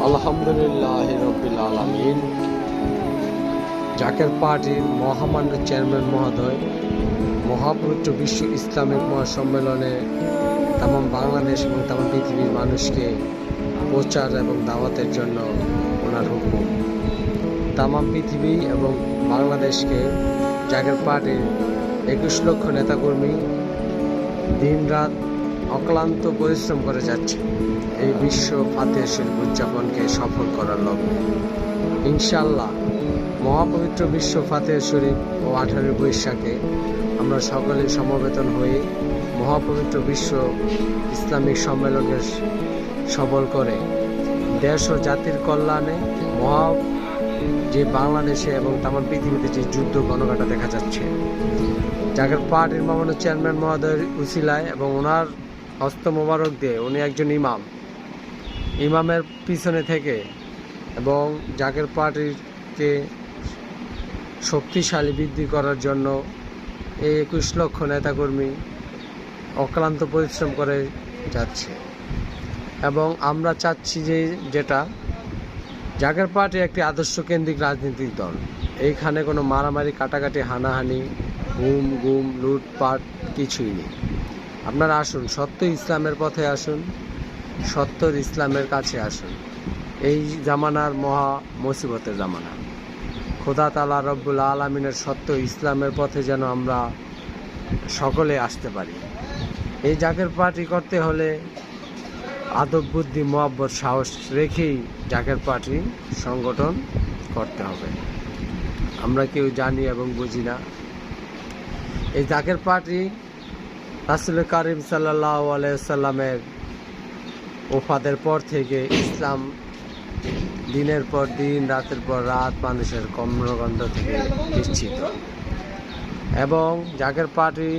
আলহামদুলিল্লাহ রব্বিল আলামিন। জাকের পার্টির মহামান্য চেয়ারম্যান মহোদয় মহাপবিত্র বিশ্ব ইসলামিক মহাসম্মেলনে তামাম বাংলাদেশ এবং তামাম পৃথিবীর মানুষকে প্রচার এবং দাওয়াতের জন্য ওনার হুকুম। তামাম পৃথিবী এবং বাংলাদেশকে জাকের পার্টির 21 লক্ষ নেতাকর্মী দিন রাত অক্লান্ত পরিশ্রম করে যাচ্ছে এই বিশ্ব ফাতেহ শরীফ উদযাপনকে সফল করার লক্ষ্যে। ইনশাআল্লাহ মহাপবিত্র বিশ্ব ফাতেহ শরীফ ও 18 বৈশাখে আমরা সকলে সমবেতন হয়ে মহাপবিত্র বিশ্ব ইসলামিক সম্মেলনকে সফল করে দেশ ও জাতির কল্যাণে যে বাংলাদেশে এবং তামাম পৃথিবীতে যে যুদ্ধ গণঘটা দেখা যাচ্ছে, জাকের পার্টির মহামান্য চেয়ারম্যান মহোদয়ের উসিলায় এবং ওনার হস্ত মোবারক দিয়ে উনি একজন ইমামের পিছনে থেকে এবং জাকের পার্টিকে শক্তিশালী বৃদ্ধি করার জন্য এই 21 লক্ষ নেতাকর্মী অক্লান্ত পরিশ্রম করে যাচ্ছে। এবং আমরা চাচ্ছি যেটা জাকের পার্টি একটি আদর্শ কেন্দ্রিক রাজনৈতিক দল। এইখানে কোনো মারামারি, কাটাকাটি, হানাহানি, গুম লুটপাট কিছুই নেই। আপনারা আসুন, সত্য ইসলামের পথে আসুন, সত্যর ইসলামের কাছে আসুন। এই জামানার মহা মুসিবতের জামানা। খোদা তাআলা রব্বুল আলামিনের সত্য ইসলামের পথে যেন আমরা সকলে আসতে পারি। এই জাকের পার্টি করতে হলে আদব, বুদ্ধি, মহব্বত, সাহস রেখেই জাকের পার্টি সংগঠন করতে হবে। আমরা কেউ জানি এবং বুঝি না। এই জাকের পার্টি রাসূল কারীম সাল্লাল্লাহু আলাইহি ওয়াসাল্লামের ওফাতের পর থেকে ইসলাম দিনের পর দিন, রাতের পর রাত মানুষের কর্মকাণ্ড থেকে নিশ্চিত। এবং জাকের পার্টি